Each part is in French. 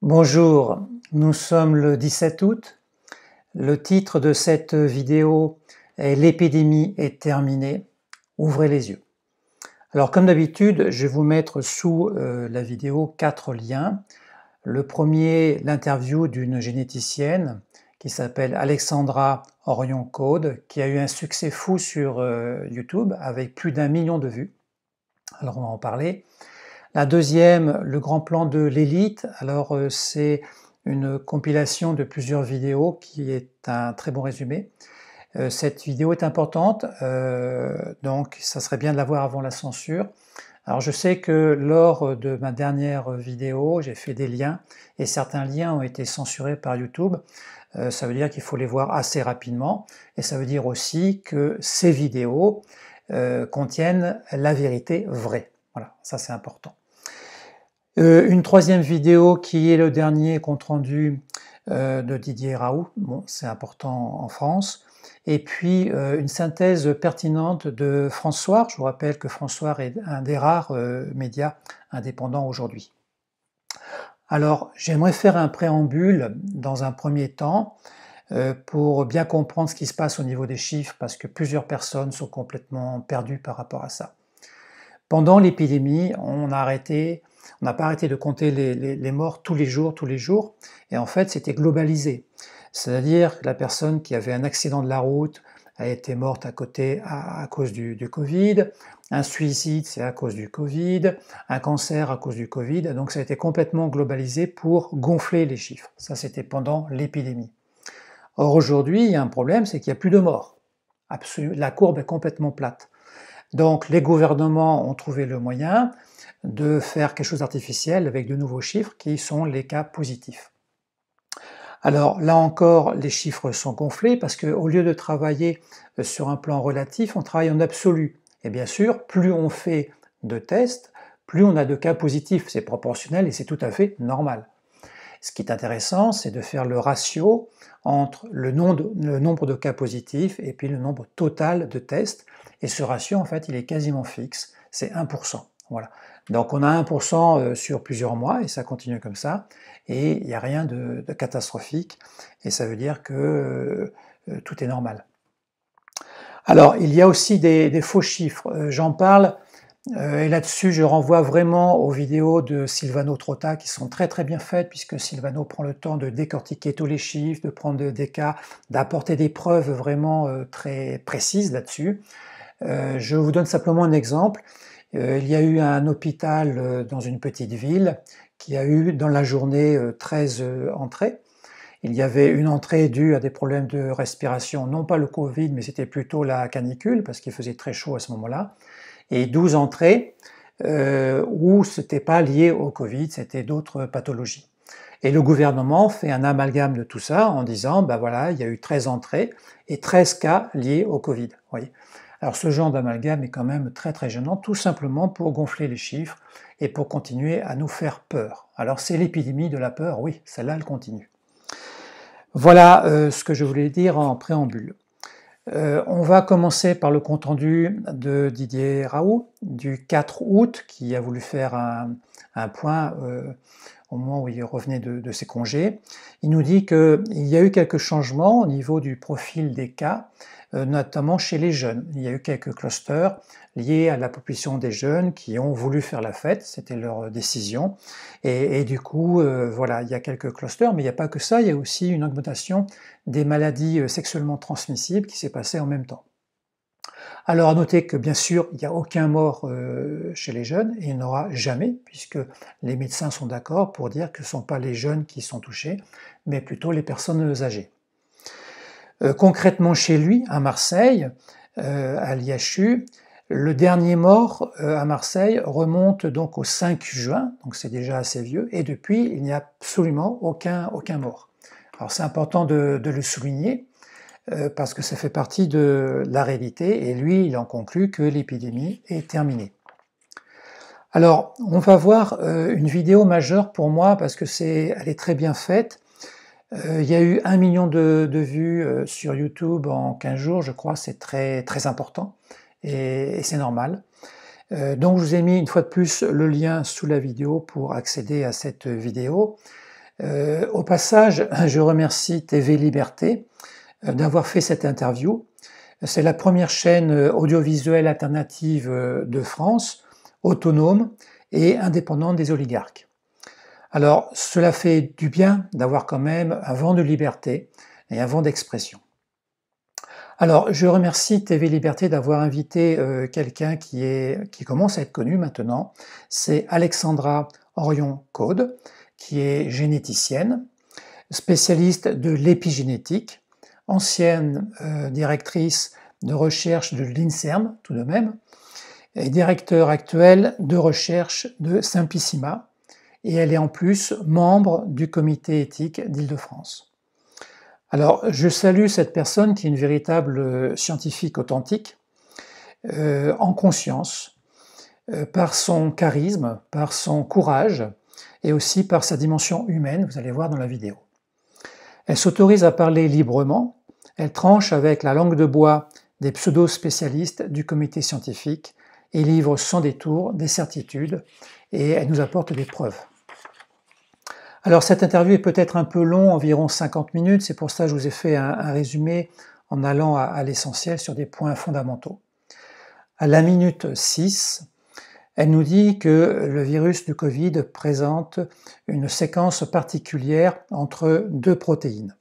Bonjour, nous sommes le 17 août. Le titre de cette vidéo est « L'épidémie est terminée, ouvrez les yeux ». Alors comme d'habitude, je vais vous mettre sous la vidéo 4 liens. Le premier, l'interview d'une généticienne qui s'appelle Alexandra Orion-Caude, qui a eu un succès fou sur YouTube avec plus d'1 million de vues. Alors on va en parler. La deuxième, le grand plan de l'élite. Alors c'est une compilation de plusieurs vidéos qui est un très bon résumé. Cette vidéo est importante, donc ça serait bien de la voir avant la censure. Alors je sais que lors de ma dernière vidéo, j'ai fait des liens et certains liens ont été censurés par YouTube. Ça veut dire qu'il faut les voir assez rapidement et ça veut dire aussi que ces vidéos contiennent la vérité vraie. Voilà, ça c'est important. Une troisième vidéo qui est le dernier compte-rendu de Didier Raoult, bon, c'est important en France, et puis une synthèse pertinente de François. Je vous rappelle que François est un des rares médias indépendants aujourd'hui. Alors, j'aimerais faire un préambule dans un premier temps pour bien comprendre ce qui se passe au niveau des chiffres, parce que plusieurs personnes sont complètement perdues par rapport à ça. Pendant l'épidémie, on n'a pas arrêté de compter les morts tous les jours, et en fait c'était globalisé. C'est-à-dire que la personne qui avait un accident de la route a été morte à cause du Covid, un suicide c'est à cause du Covid, un cancer à cause du Covid, donc ça a été complètement globalisé pour gonfler les chiffres. Ça c'était pendant l'épidémie. Or aujourd'hui il y a un problème, c'est qu'il n'y a plus de morts. La courbe est complètement plate. Donc les gouvernements ont trouvé le moyen de faire quelque chose d'artificiel avec de nouveaux chiffres qui sont les cas positifs. Alors là encore, les chiffres sont gonflés parce qu'au lieu de travailler sur un plan relatif, on travaille en absolu. Et bien sûr, plus on fait de tests, plus on a de cas positifs. C'est proportionnel et c'est tout à fait normal. Ce qui est intéressant, c'est de faire le ratio entre le nombre de cas positifs et puis le nombre total de tests. Et ce ratio, en fait, il est quasiment fixe, c'est 1%. Voilà. Donc on a 1% sur plusieurs mois et ça continue comme ça. Et il n'y a rien de catastrophique et ça veut dire que tout est normal. Alors, il y a aussi des faux chiffres. J'en parle et là-dessus, je renvoie vraiment aux vidéos de Silvano Trotta qui sont très très bien faites puisque Silvano prend le temps de décortiquer tous les chiffres, de prendre des cas, d'apporter des preuves vraiment très précises là-dessus. Je vous donne simplement un exemple. Il y a eu un hôpital dans une petite ville qui a eu dans la journée 13 entrées. Il y avait une entrée due à des problèmes de respiration, non pas le Covid, mais c'était plutôt la canicule parce qu'il faisait très chaud à ce moment-là. Et 12 entrées où ce n'était pas lié au Covid, c'était d'autres pathologies. Et le gouvernement fait un amalgame de tout ça en disant, ben voilà, il y a eu 13 entrées et 13 cas liés au Covid. Voyez. Alors ce genre d'amalgame est quand même très très gênant, tout simplement pour gonfler les chiffres et pour continuer à nous faire peur. Alors c'est l'épidémie de la peur, oui, celle-là elle continue. Voilà ce que je voulais dire en préambule. On va commencer par le compte-rendu de Didier Raoult du 4 août, qui a voulu faire un point au moment où il revenait de ses congés. Il nous dit qu'il y a eu quelques changements au niveau du profil des cas, notamment chez les jeunes. Il y a eu quelques clusters liés à la population des jeunes qui ont voulu faire la fête, c'était leur décision. Et du coup, voilà, il y a quelques clusters, mais il n'y a pas que ça, il y a aussi une augmentation des maladies sexuellement transmissibles qui s'est passée en même temps. Alors à noter que bien sûr, il n'y a aucun mort chez les jeunes, et il n'y en aura jamais, puisque les médecins sont d'accord pour dire que ce ne sont pas les jeunes qui sont touchés, mais plutôt les personnes âgées. Concrètement chez lui, à Marseille, à l'IHU, le dernier mort à Marseille remonte donc au 5 juin, donc c'est déjà assez vieux, et depuis, il n'y a absolument aucun mort. Alors c'est important de le souligner, parce que ça fait partie de la réalité, et lui, il en conclut que l'épidémie est terminée. Alors, on va voir une vidéo majeure pour moi, parce que elle est très bien faite. Il y a eu 1 million de vues sur YouTube en 15 jours, je crois, c'est très, très important, et c'est normal. Donc je vous ai mis une fois de plus le lien sous la vidéo pour accéder à cette vidéo. Au passage, je remercie TV Liberté d'avoir fait cette interview. C'est la première chaîne audiovisuelle alternative de France, autonome et indépendante des oligarques. Alors, cela fait du bien d'avoir quand même un vent de liberté et un vent d'expression. Alors, je remercie TV Liberté d'avoir invité quelqu'un qui commence à être connu maintenant. C'est Alexandra Orion-Caude, qui est généticienne, spécialiste de l'épigénétique, ancienne directrice de recherche de l'INSERM, tout de même, et directeur actuel de recherche de Simplissima, et elle est en plus membre du comité éthique d'Île-de-France. Alors, je salue cette personne qui est une véritable scientifique authentique, en conscience, par son charisme, par son courage, et aussi par sa dimension humaine, vous allez voir dans la vidéo. Elle s'autorise à parler librement, elle tranche avec la langue de bois des pseudo-spécialistes du comité scientifique et livre sans détour des certitudes, et elle nous apporte des preuves. Alors cette interview est peut-être un peu longue, environ 50 minutes, c'est pour ça que je vous ai fait un résumé en allant à l'essentiel sur des points fondamentaux. À la minute 6, elle nous dit que le virus du Covid présente une séquence particulière entre deux protéines.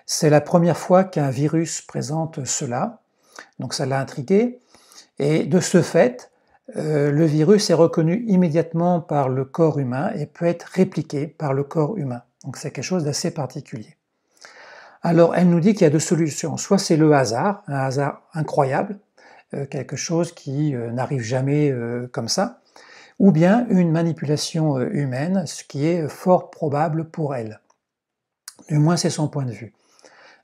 C'est la première fois qu'un virus présente cela, donc ça l'a intrigué, et de ce fait, le virus est reconnu immédiatement par le corps humain et peut être répliqué par le corps humain. Donc c'est quelque chose d'assez particulier. Alors elle nous dit qu'il y a deux solutions. Soit c'est le hasard, un hasard incroyable, quelque chose qui n'arrive jamais comme ça, ou bien une manipulation humaine, ce qui est fort probable pour elle. Du moins c'est son point de vue.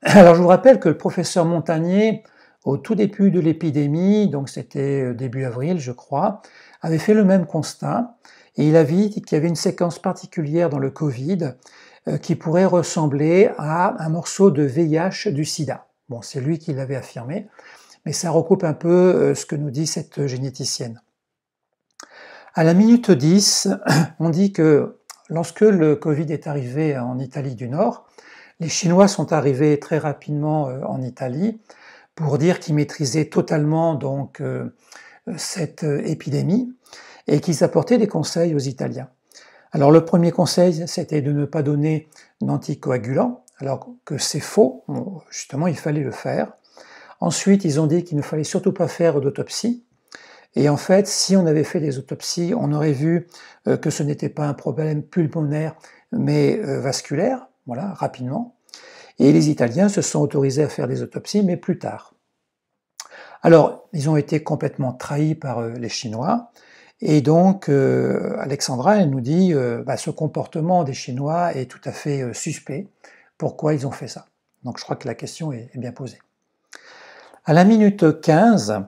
Alors je vous rappelle que le professeur Montagnier, au tout début de l'épidémie, donc c'était début avril je crois, avait fait le même constat et il a dit qu'il y avait une séquence particulière dans le Covid qui pourrait ressembler à un morceau de VIH du sida. Bon, c'est lui qui l'avait affirmé, mais ça recoupe un peu ce que nous dit cette généticienne. À la minute 10, on dit que lorsque le Covid est arrivé en Italie du Nord, les Chinois sont arrivés très rapidement en Italie pour dire qu'ils maîtrisaient totalement donc cette épidémie et qu'ils apportaient des conseils aux Italiens. Alors le premier conseil, c'était de ne pas donner d'anticoagulants, alors que c'est faux, bon, justement il fallait le faire. Ensuite, ils ont dit qu'il ne fallait surtout pas faire d'autopsie. Et en fait, si on avait fait des autopsies, on aurait vu que ce n'était pas un problème pulmonaire, mais vasculaire, voilà, rapidement. Et les Italiens se sont autorisés à faire des autopsies, mais plus tard. Alors, ils ont été complètement trahis par les Chinois, et donc Alexandra, elle nous dit ce comportement des Chinois est tout à fait suspect. Pourquoi ils ont fait ça? Donc je crois que la question est bien posée. À la minute 15,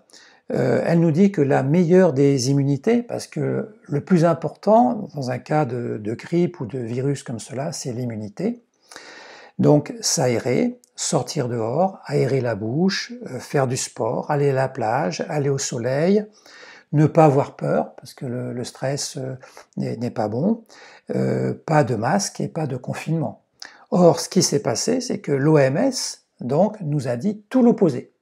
elle nous dit que la meilleure des immunités, parce que le plus important dans un cas de grippe ou de virus comme cela, c'est l'immunité. Donc s'aérer, sortir dehors, aérer la bouche, faire du sport, aller à la plage, aller au soleil, ne pas avoir peur, parce que le stress n'est pas bon, pas de masque et pas de confinement. Or, ce qui s'est passé, c'est que l'OMS donc nous a dit tout l'opposé.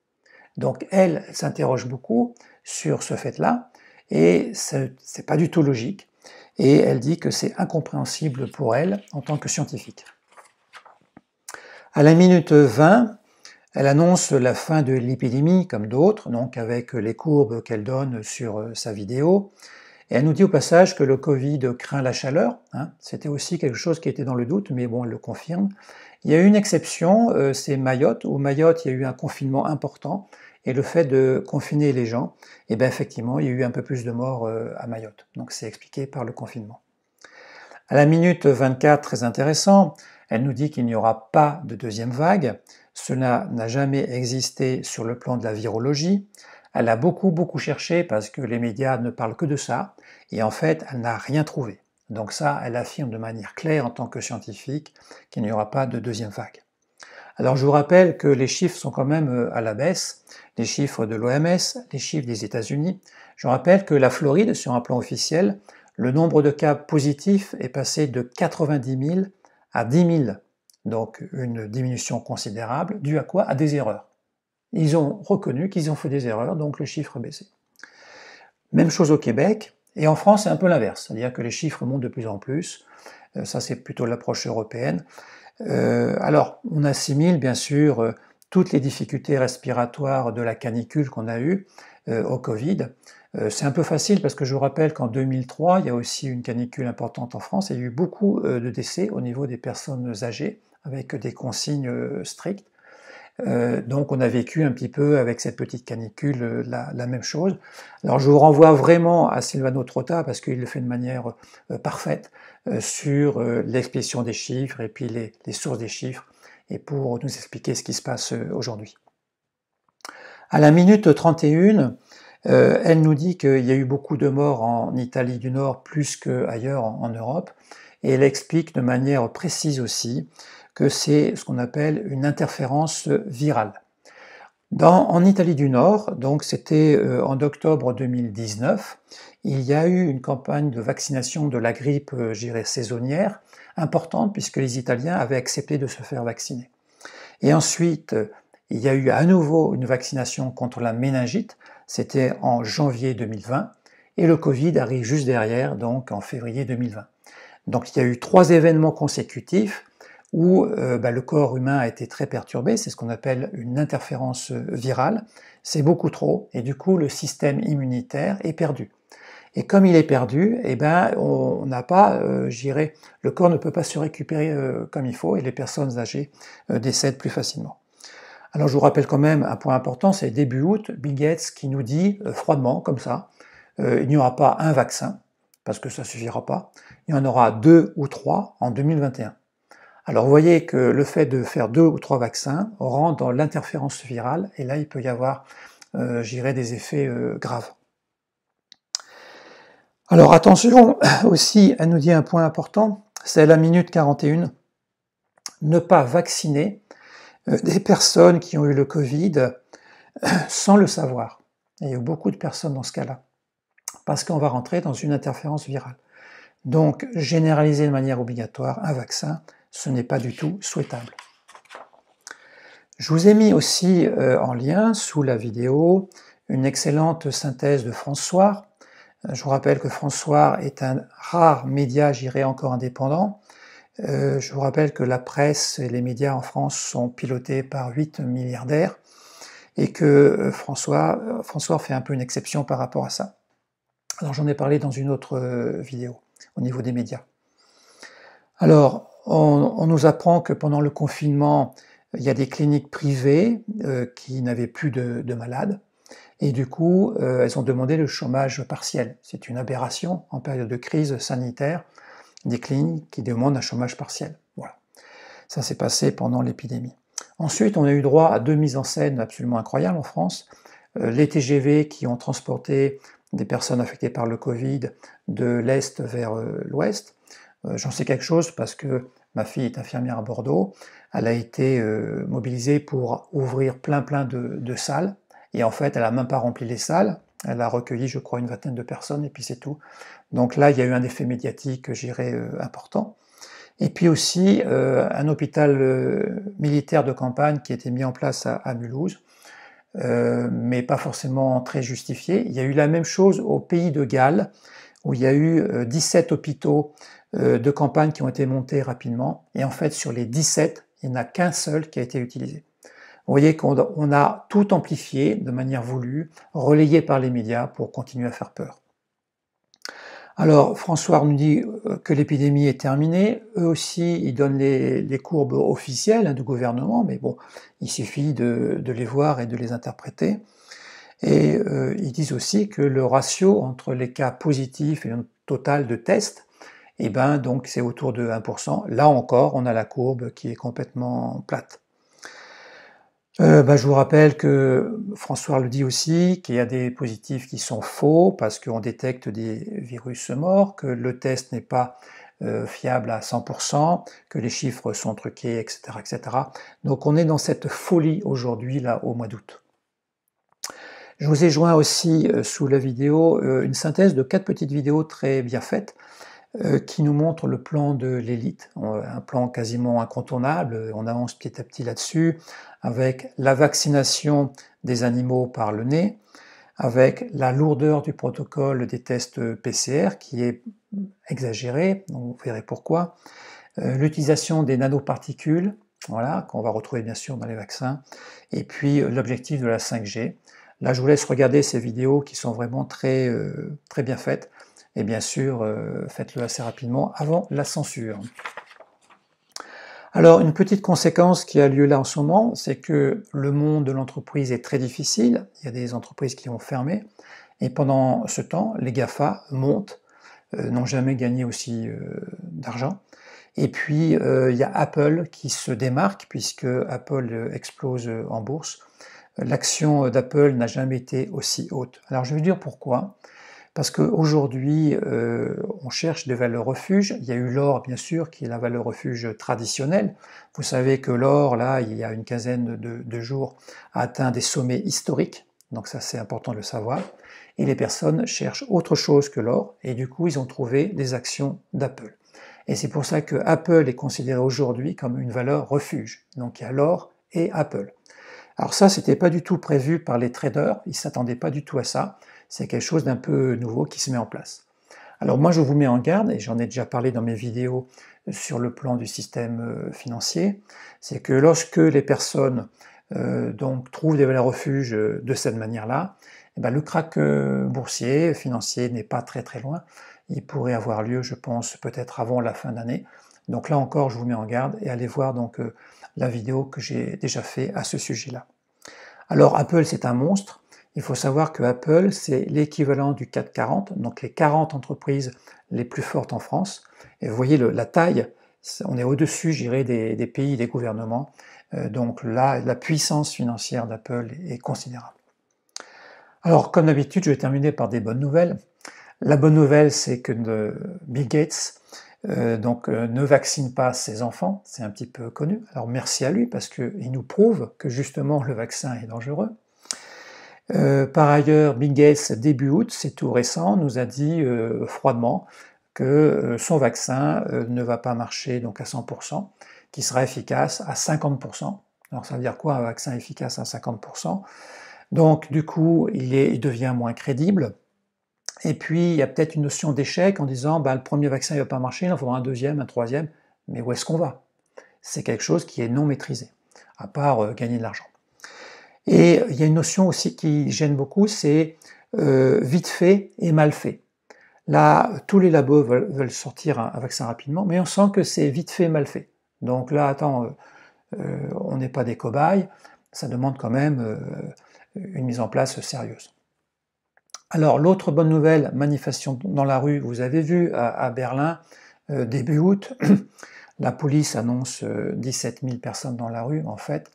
Donc elle s'interroge beaucoup sur ce fait-là, et c'est pas du tout logique, et elle dit que c'est incompréhensible pour elle en tant que scientifique. À la minute 20, elle annonce la fin de l'épidémie, comme d'autres, donc avec les courbes qu'elle donne sur sa vidéo. Et elle nous dit au passage que le Covid craint la chaleur. C'était aussi quelque chose qui était dans le doute, mais bon, elle le confirme. Il y a une exception, c'est Mayotte. Où Mayotte, il y a eu un confinement important. Et le fait de confiner les gens, eh bien effectivement, il y a eu un peu plus de morts à Mayotte. Donc c'est expliqué par le confinement. À la minute 24, très intéressant, elle nous dit qu'il n'y aura pas de deuxième vague. Cela n'a jamais existé sur le plan de la virologie. Elle a beaucoup cherché parce que les médias ne parlent que de ça, et en fait, elle n'a rien trouvé. Donc ça, elle affirme de manière claire en tant que scientifique qu'il n'y aura pas de deuxième vague. Alors je vous rappelle que les chiffres sont quand même à la baisse, les chiffres de l'OMS, les chiffres des États-Unis. Je rappelle que la Floride, sur un plan officiel, le nombre de cas positifs est passé de 90 000 à 10 000, donc une diminution considérable, due à quoi? À des erreurs. Ils ont reconnu qu'ils ont fait des erreurs, donc le chiffre a baissé. Même chose au Québec, et en France c'est un peu l'inverse, c'est-à-dire que les chiffres montent de plus en plus, ça c'est plutôt l'approche européenne. Alors on assimile bien sûr toutes les difficultés respiratoires de la canicule qu'on a eue au Covid. C'est un peu facile parce que je vous rappelle qu'en 2003, il y a aussi une canicule importante en France, et il y a eu beaucoup de décès au niveau des personnes âgées, avec des consignes strictes. Donc on a vécu un petit peu avec cette petite canicule la même chose. Alors je vous renvoie vraiment à Silvano Trotta parce qu'il le fait de manière parfaite sur l'expression des chiffres et puis les sources des chiffres, et pour nous expliquer ce qui se passe aujourd'hui. À la minute 31, elle nous dit qu'il y a eu beaucoup de morts en Italie du Nord plus qu'ailleurs en Europe, et elle explique de manière précise aussi que c'est ce qu'on appelle une interférence virale. En Italie du Nord, donc c'était en octobre 2019, il y a eu une campagne de vaccination de la grippe, je dirais, saisonnière, importante, puisque les Italiens avaient accepté de se faire vacciner. Et ensuite, il y a eu à nouveau une vaccination contre la méningite, c'était en janvier 2020, et le Covid arrive juste derrière, donc en février 2020. Donc il y a eu 3 événements consécutifs où le corps humain a été très perturbé, c'est ce qu'on appelle une interférence virale, c'est beaucoup trop, et du coup le système immunitaire est perdu. Et comme il est perdu, on n'a pas, le corps ne peut pas se récupérer comme il faut, et les personnes âgées décèdent plus facilement. Alors je vous rappelle quand même un point important, c'est début août, Bill Gates qui nous dit froidement, comme ça, il n'y aura pas un vaccin, parce que ça ne suffira pas, il y en aura 2 ou 3 en 2021. Alors vous voyez que le fait de faire 2 ou 3 vaccins rentre dans l'interférence virale, et là il peut y avoir, des effets graves. Alors attention aussi, elle nous dit un point important, c'est la minute 41, ne pas vacciner des personnes qui ont eu le Covid sans le savoir. Et il y a beaucoup de personnes dans ce cas-là, parce qu'on va rentrer dans une interférence virale. Donc généraliser de manière obligatoire un vaccin, ce n'est pas du tout souhaitable. Je vous ai mis aussi en lien sous la vidéo une excellente synthèse de François. Je vous rappelle que François est un rare média, encore indépendant. Je vous rappelle que la presse et les médias en France sont pilotés par 8 milliardaires, et que François fait un peu une exception par rapport à ça. Alors j'en ai parlé dans une autre vidéo au niveau des médias. Alors on nous apprend que pendant le confinement, il y a des cliniques privées qui n'avaient plus de malades, et du coup elles ont demandé le chômage partiel. C'est une aberration en période de crise sanitaire, des cliniques qui demandent un chômage partiel. Voilà. Ça s'est passé pendant l'épidémie. Ensuite, on a eu droit à 2 mises en scène absolument incroyables en France. Les TGV qui ont transporté des personnes affectées par le Covid de l'Est vers l'Ouest. J'en sais quelque chose parce que ma fille est infirmière à Bordeaux. Elle a été mobilisée pour ouvrir plein de salles. Et en fait, elle n'a même pas rempli les salles. Elle a recueilli, je crois, une vingtaine de personnes, et puis c'est tout. Donc là, il y a eu un effet médiatique, important. Et puis aussi, un hôpital militaire de campagne qui a été mis en place à Mulhouse, mais pas forcément très justifié. Il y a eu la même chose au Pays de Galles, où il y a eu 17 hôpitaux de campagne qui ont été montés rapidement, et en fait, sur les 17, il n'y en a qu'un seul qui a été utilisé. Vous voyez qu'on a tout amplifié de manière voulue, relayé par les médias pour continuer à faire peur. Alors, François nous dit que l'épidémie est terminée. Eux aussi, ils donnent les courbes officielles du gouvernement, mais bon, il suffit de les voir et de les interpréter. Et ils disent aussi que le ratio entre les cas positifs et le total de tests, donc c'est autour de 1%. Là encore, on a la courbe qui est complètement plate. Je vous rappelle que François le dit aussi, qu'il y a des positifs qui sont faux parce qu'on détecte des virus morts, que le test n'est pas fiable à 100%, que les chiffres sont truqués, etc., etc. Donc on est dans cette folie aujourd'hui, là, au mois d'août. Je vous ai joint aussi sous la vidéo une synthèse de 4 petites vidéos très bien faites qui nous montre le plan de l'élite, un plan quasiment incontournable, on avance petit à petit là-dessus, avec la vaccination des animaux par le nez, avec la lourdeur du protocole des tests PCR qui est exagérée, vous verrez pourquoi, l'utilisation des nanoparticules, voilà, qu'on va retrouver bien sûr dans les vaccins, et puis l'objectif de la 5G. Là, je vous laisse regarder ces vidéos qui sont vraiment très bien faites, et bien sûr, faites-le assez rapidement avant la censure. Alors, une petite conséquence qui a lieu là en ce moment, c'est que le monde de l'entreprise est très difficile, il y a des entreprises qui ont fermé, et pendant ce temps, les GAFA montent, n'ont jamais gagné aussi d'argent. Et puis, il y a Apple qui se démarque, puisque Apple explose en bourse. L'action d'Apple n'a jamais été aussi haute. Alors, je vais vous dire pourquoi. Parce qu'aujourd'hui, on cherche des valeurs refuges. Il y a eu l'or, bien sûr, qui est la valeur refuge traditionnelle. Vous savez que l'or, là, il y a une quinzaine de jours, a atteint des sommets historiques. Donc ça, c'est important de le savoir. Et les personnes cherchent autre chose que l'or. Et du coup, ils ont trouvé des actions d'Apple. Et c'est pour ça que Apple est considéré aujourd'hui comme une valeur refuge. Donc il y a l'or et Apple. Alors ça, c'était pas du tout prévu par les traders. Ils s'attendaient pas du tout à ça. C'est quelque chose d'un peu nouveau qui se met en place. Alors moi je vous mets en garde, et j'en ai déjà parlé dans mes vidéos sur le plan du système financier, c'est que lorsque les personnes donc trouvent des valeurs refuges de cette manière-là, eh ben, le krach boursier, financier n'est pas très loin. Il pourrait avoir lieu, je pense, peut-être avant la fin d'année. Donc là encore, je vous mets en garde et allez voir donc la vidéo que j'ai déjà fait à ce sujet-là. Alors Apple, c'est un monstre. Il faut savoir que Apple, c'est l'équivalent du CAC 40, donc les 40 entreprises les plus fortes en France. Et vous voyez la taille, on est au-dessus, je dirais, des pays, des gouvernements. Donc là, la puissance financière d'Apple est considérable. Alors, comme d'habitude, je vais terminer par des bonnes nouvelles. La bonne nouvelle, c'est que Bill Gates ne vaccine pas ses enfants, c'est un petit peu connu. Alors merci à lui, parce qu'il nous prouve que justement le vaccin est dangereux. Par ailleurs, Bill Gates, début août, c'est tout récent, nous a dit froidement que son vaccin ne va pas marcher donc à 100%, qu'il sera efficace à 50%. Alors ça veut dire quoi un vaccin efficace à 50%? Donc du coup, il devient moins crédible. Et puis, il y a peut-être une notion d'échec en disant le premier vaccin ne va pas marcher, il en faudra un deuxième, un troisième, mais où est-ce qu'on va? C'est quelque chose qui est non maîtrisé, à part gagner de l'argent. Et il y a une notion aussi qui gêne beaucoup, c'est vite fait et mal fait. Là, tous les labos veulent sortir un vaccin rapidement, mais on sent que c'est vite fait, mal fait. Donc là, attends, on n'est pas des cobayes, ça demande quand même une mise en place sérieuse. Alors l'autre bonne nouvelle, manifestation dans la rue, vous avez vu à Berlin, début août, la police annonce 17 000 personnes dans la rue. En fait,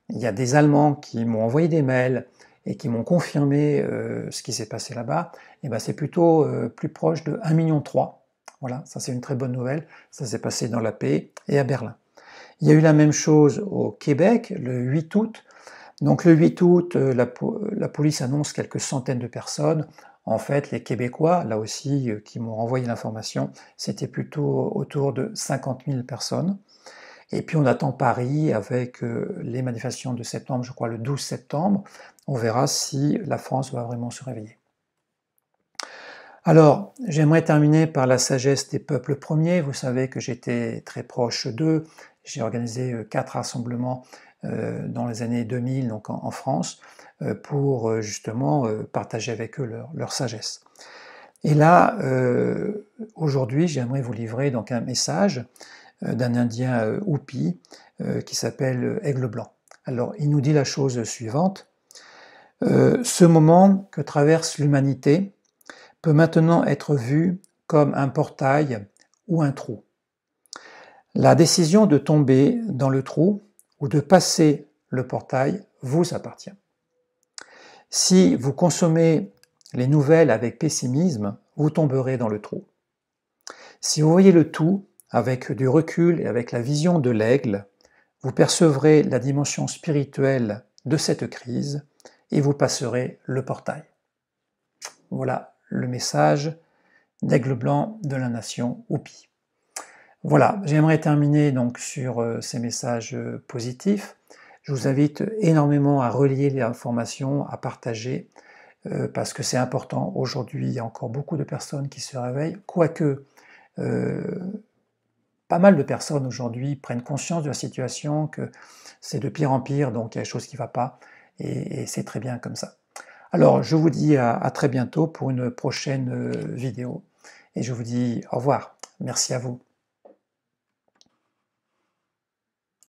il y a des Allemands qui m'ont envoyé des mails et qui m'ont confirmé ce qui s'est passé là-bas. Et ben c'est plutôt plus proche de 1,3 million. Voilà, ça c'est une très bonne nouvelle. Ça s'est passé dans la paix et à Berlin. Il y a eu la même chose au Québec, le 8 août. Donc le 8 août, la police annonce quelques centaines de personnes. En fait, les Québécois, là aussi, qui m'ont renvoyé l'information, c'était plutôt autour de 50 000 personnes. Et puis on attend Paris avec les manifestations de septembre, je crois le 12 septembre. On verra si la France va vraiment se réveiller. Alors, j'aimerais terminer par la sagesse des peuples premiers. Vous savez que j'étais très proche d'eux. J'ai organisé 4 rassemblements dans les années 2000 donc en France pour justement partager avec eux leur sagesse. Et là, aujourd'hui, j'aimerais vous livrer donc un message d'un Indien Hopi qui s'appelle Aigle Blanc. Alors, il nous dit la chose suivante. Ce moment que traverse l'humanité peut maintenant être vu comme un portail ou un trou. La décision de tomber dans le trou ou de passer le portail vous appartient. Si vous consommez les nouvelles avec pessimisme, vous tomberez dans le trou. Si vous voyez le tout avec du recul et avec la vision de l'aigle, vous percevrez la dimension spirituelle de cette crise et vous passerez le portail. Voilà le message d'aigle blanc de la nation Hopi. Voilà, j'aimerais terminer donc sur ces messages positifs. Je vous invite énormément à relier les informations, à partager, parce que c'est important. Aujourd'hui, il y a encore beaucoup de personnes qui se réveillent, quoique pas mal de personnes aujourd'hui prennent conscience de la situation, que c'est de pire en pire, donc il y a des choses qui ne vont pas, et c'est très bien comme ça. Alors, je vous dis à très bientôt pour une prochaine vidéo, et je vous dis au revoir. Merci à vous.